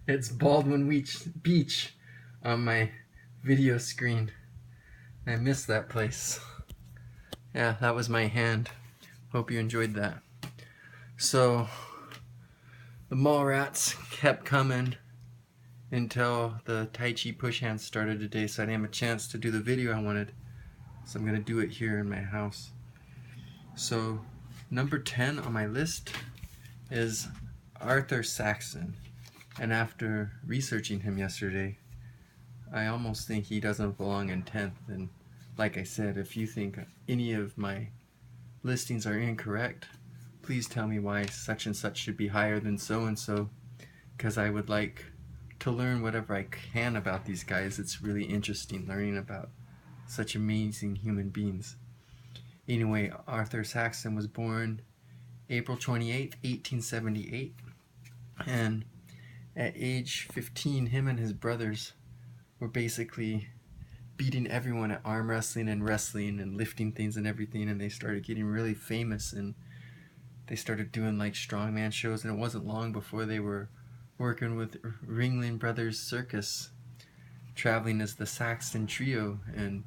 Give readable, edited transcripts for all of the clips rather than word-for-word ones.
It's Baldwin Beach on my video screen. I miss that place. Yeah, that was my hand. Hope you enjoyed that. So, the mall rats kept coming until the Tai Chi push hands started today, so I didn't have a chance to do the video I wanted. So I'm going to do it here in my house. So, number 10 on my list is Arthur Saxon. And after researching him yesterday, I almost think he doesn't belong in 10th. And like I said, if you think any of my listings are incorrect, please tell me why such and such should be higher than so and so, because I would like to learn whatever I can about these guys. It's really interesting learning about such amazing human beings. Anyway, Arthur Saxon was born April 28th, 1878, and at age 15, him and his brothers were basically beating everyone at arm wrestling and wrestling and lifting things and everything, and they started getting really famous, and they started doing like strongman shows, and it wasn't long before they were working with Ringling Brothers Circus, traveling as the Saxon Trio and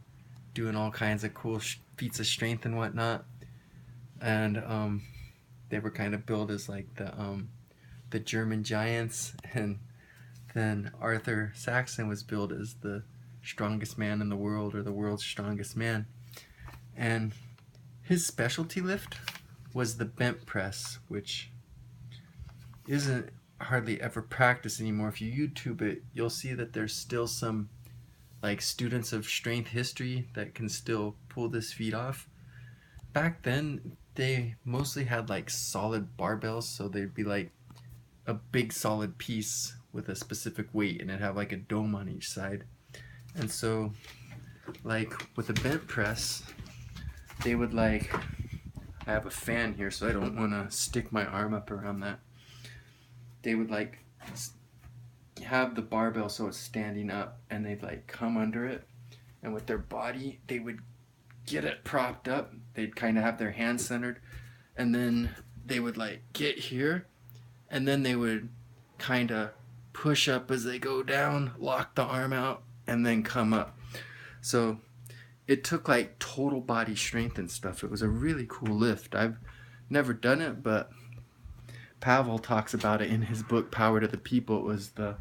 doing all kinds of cool feats of strength and whatnot. And they were kind of billed as like the German giants, and then Arthur Saxon was billed as the strongest man in the world, or the world's strongest man. And his specialty lift was the bent press, which isn't hardly ever practiced anymore. If you YouTube it, you'll see that there's still some like students of strength history that can still pull this feat off. Back then, they mostly had like solid barbells, so they'd be like a big solid piece with a specific weight, and it'd have like a dome on each side. And so, like with a bent press, they would like, I have a fan here so I don't want to stick my arm up around that. They would like have the barbell so it's standing up, and they'd like come under it, and with their body they would get it propped up. They'd kind of have their hands centered, and then they would like get here, and then they would kind of push up as they go down, lock the arm out, and then come up. So it took like total body strength and stuff. It was a really cool lift. I've never done it, but Pavel talks about it in his book Power to the People. It was the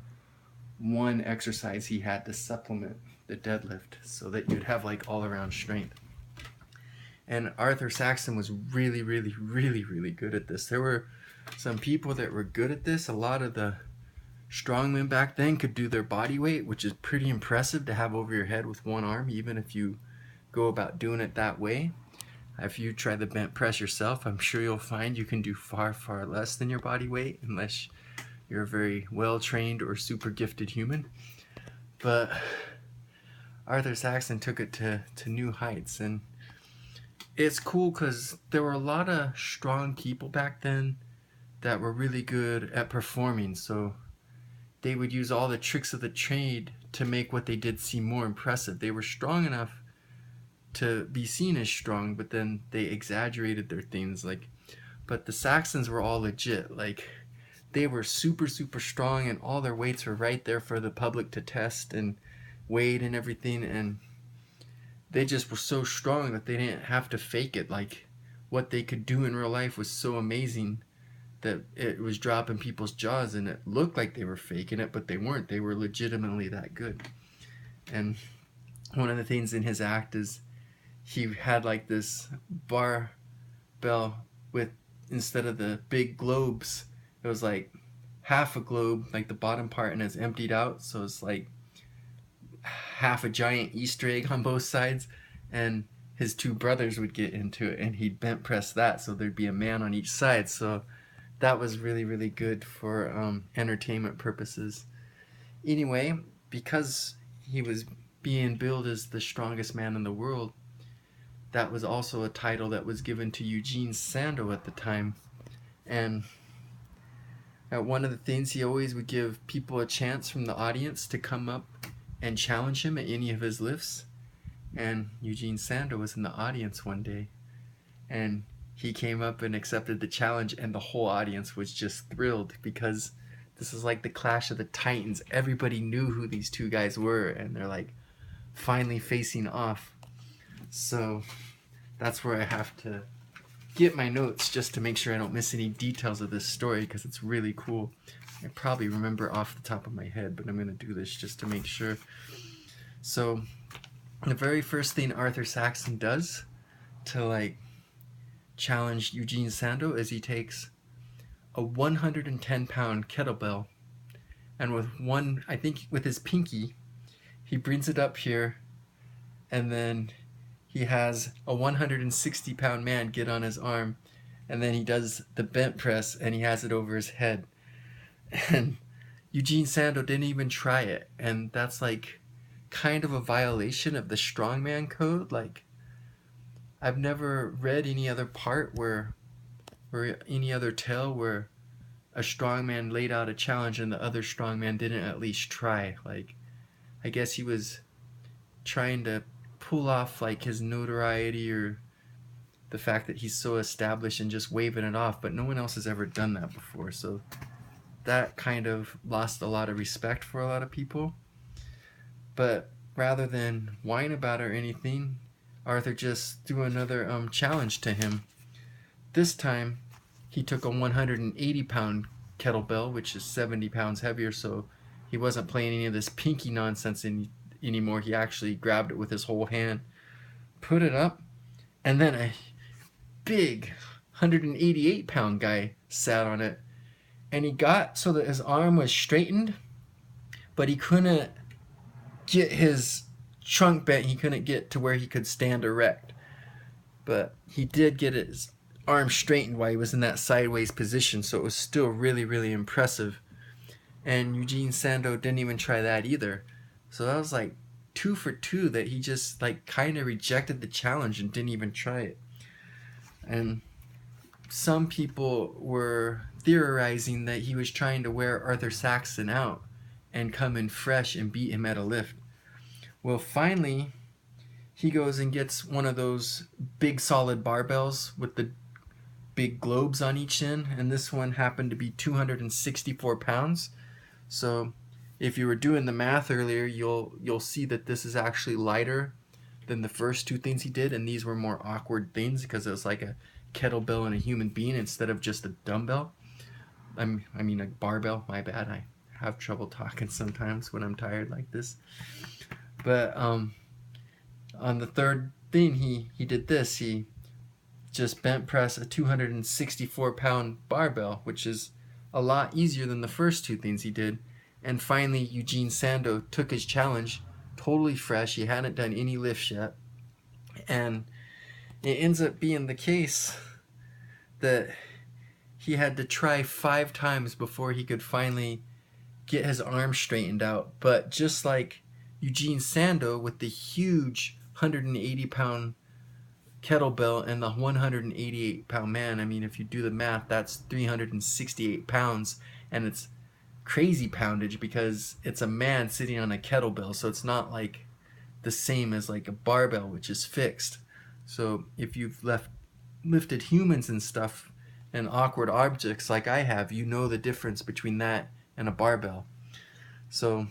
one exercise he had to supplement the deadlift so that you'd have like all around strength. And Arthur Saxon was really, really, really, really good at this. There were some people that were good at this. A lot of the strongmen back then could do their body weight, which is pretty impressive to have over your head with one arm, even if you go about doing it that way. If you try the bent press yourself, I'm sure you'll find you can do far, far less than your body weight, unless you're a very well-trained or super gifted human. But Arthur Saxon took it to new heights, and it's cool because there were a lot of strong people back then that were really good at performing, so they would use all the tricks of the trade to make what they did seem more impressive. They were strong enough to be seen as strong, but then they exaggerated their things. But the Saxons were all legit. Like, they were super, super strong, and all their weights were right there for the public to test and weigh and everything, and they just were so strong that they didn't have to fake it. Like, what they could do in real life was so amazing that it was dropping people's jaws, and it looked like they were faking it, but they weren't. They were legitimately that good. And one of the things in his act is he had like this barbell with, instead of the big globes, it was like half a globe, like the bottom part, and it's emptied out, so it's like half a giant Easter egg on both sides. And his two brothers would get into it, and he'd bent press that, so there'd be a man on each side. So that was really, really good for entertainment purposes. Anyway, because he was being billed as the strongest man in the world, that was also a title that was given to Eugene Sandow at the time. And one of the things, he always would give people a chance from the audience to come up and challenge him at any of his lifts. And Eugene Sandow was in the audience one day, and he came up and accepted the challenge, and the whole audience was just thrilled because this is like the Clash of the Titans. Everybody knew who these two guys were, and they're like finally facing off. So that's where I have to get my notes just to make sure I don't miss any details of this story, because it's really cool. I probably remember off the top of my head, but I'm going to do this just to make sure. So the very first thing Arthur Saxon does to like challenge Eugene Sandow is he takes a 110-pound kettlebell, and I think with his pinky, he brings it up here, and then he has a 160-pound man get on his arm, and then he does the bent press, and he has it over his head. And Eugene Sandow didn't even try it, and that's like kind of a violation of the strongman code. Like, I've never read any other part or any other tale where a strongman laid out a challenge and the other strongman didn't at least try. Like, I guess he was trying to pull off like his notoriety or the fact that he's so established and just waving it off, but no one else has ever done that before. So that kind of lost a lot of respect for a lot of people. But rather than whine about it or anything, Arthur just threw another challenge to him. This time, he took a 180-pound kettlebell, which is 70 pounds heavier, so he wasn't playing any of this pinky nonsense anymore. He actually grabbed it with his whole hand, put it up, and then a big 188-pound guy sat on it. And he got so that his arm was straightened, but he couldn't get his trunk bent. He couldn't get to where he could stand erect. But he did get his arm straightened while he was in that sideways position, so it was still really, really impressive. And Eugene Sandow didn't even try that either. So that was like 2 for 2, that he just like kind of rejected the challenge and didn't even try it. And some people were theorizing that he was trying to wear Arthur Saxon out and come in fresh and beat him at a lift. Well, finally, he goes and gets one of those big solid barbells with the big globes on each end, and this one happened to be 264 pounds. So if you were doing the math earlier, you'll see that this is actually lighter than the first two things he did, and these were more awkward things because it was like a kettlebell and a human being instead of just a dumbbell. I mean a barbell, my bad. I have trouble talking sometimes when I'm tired like this. But on the third thing, he did this. He just bent press a 264-pound barbell, which is a lot easier than the first two things he did. And finally, Eugene Sandow took his challenge totally fresh. He hadn't done any lifts yet. And it ends up being the case that he had to try 5 times before he could finally get his arm straightened out. But just like Eugene Sandow with the huge 180-pound kettlebell and the 188-pound man, I mean, if you do the math, that's 368 pounds, and it's crazy poundage because it's a man sitting on a kettlebell, so it's not like the same as like a barbell, which is fixed. So if you've lifted humans and stuff and awkward objects like I have, you know the difference between that and a barbell. So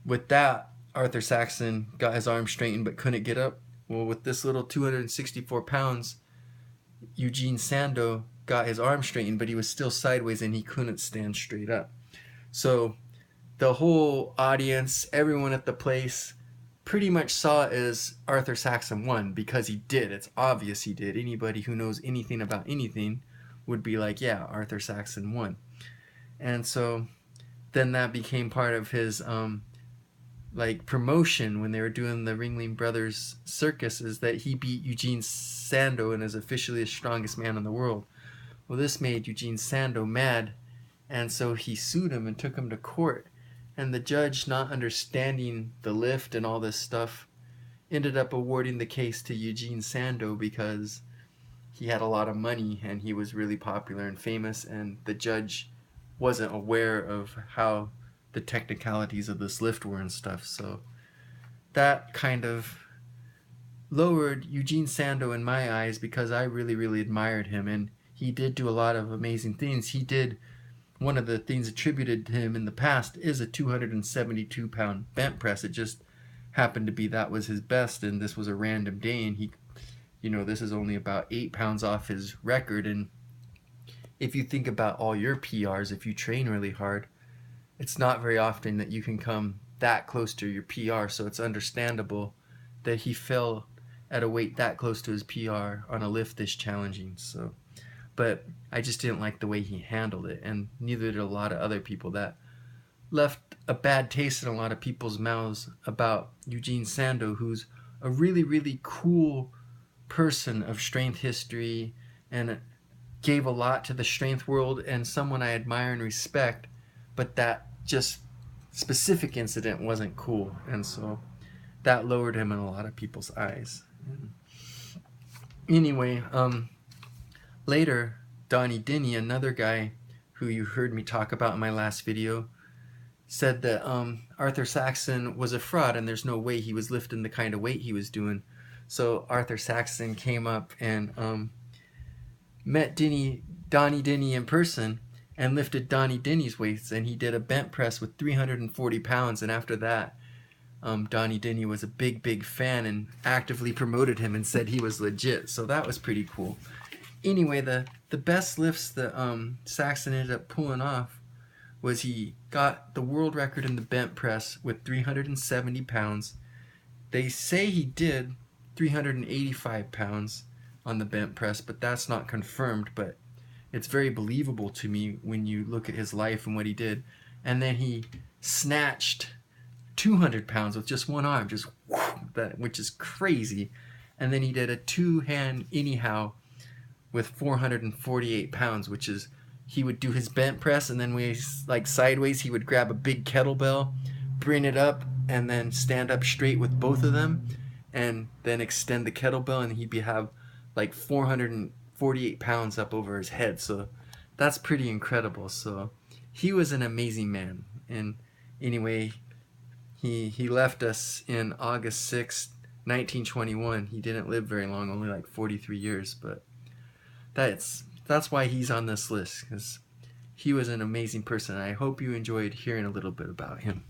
with that, Arthur Saxon got his arm straightened but couldn't get up. Well, with this little 264 pounds, Eugene Sandow got his arm straightened, but he was still sideways and he couldn't stand straight up. So the whole audience, everyone at the place, pretty much saw it as Arthur Saxon won because he did. It's obvious he did. Anybody who knows anything about anything would be like, yeah, Arthur Saxon won. And so then that became part of his like promotion when they were doing the Ringling Brothers circus, is that he beat Eugene Sandow and is officially the strongest man in the world. Well, this made Eugene Sandow mad, and so he sued him and took him to court. And the judge, not understanding the lift and all this stuff, ended up awarding the case to Eugene Sandow because he had a lot of money and he was really popular and famous, and the judge wasn't aware of how the technicalities of this lift were and stuff. So that kind of lowered Eugene Sandow in my eyes because I really, really admired him, and he did do a lot of amazing things. He did one of the things attributed to him in the past is a 272-pound bent press. It just happened to be that was his best, and this was a random day, and he, this is only about 8 pounds off his record. And if you think about all your PRs, if you train really hard, it's not very often that you can come that close to your PR, so it's understandable that he fell at a weight that close to his PR on a lift this challenging. So, but I just didn't like the way he handled it, and neither did a lot of other people. That left a bad taste in a lot of people's mouths about Eugene Sandow, who's a really, really cool person of strength history and gave a lot to the strength world, and someone I admire and respect, but that just specific incident wasn't cool, and so that lowered him in a lot of people's eyes. Anyway, later, Donnie Denny, another guy who you heard me talk about in my last video, said that Arthur Saxon was a fraud and there's no way he was lifting the kind of weight he was doing. So Arthur Saxon came up and met Donnie Denny in person and lifted Donnie Denny's weights, and he did a bent press with 340 pounds, and after that, Donnie Denny was a big fan and actively promoted him and said he was legit, so that was pretty cool. Anyway, the best lifts that Saxon ended up pulling off was he got the world record in the bent press with 370 pounds. They say he did 385 pounds on the bent press, but that's not confirmed, but it's very believable to me when you look at his life and what he did. And then he snatched 200 pounds with just one arm, just that, which is crazy. And then he did a two-hand anyhow with 448 pounds, which is, he would do his bent press, and then like sideways, he would grab a big kettlebell, bring it up, and then stand up straight with both of them, and then extend the kettlebell, and he'd have like 448 pounds up over his head. So that's pretty incredible. So he was an amazing man. And anyway, he left us in August 6th, 1921. He didn't live very long, only like 43 years, but that's why he's on this list, because he was an amazing person. I hope you enjoyed hearing a little bit about him.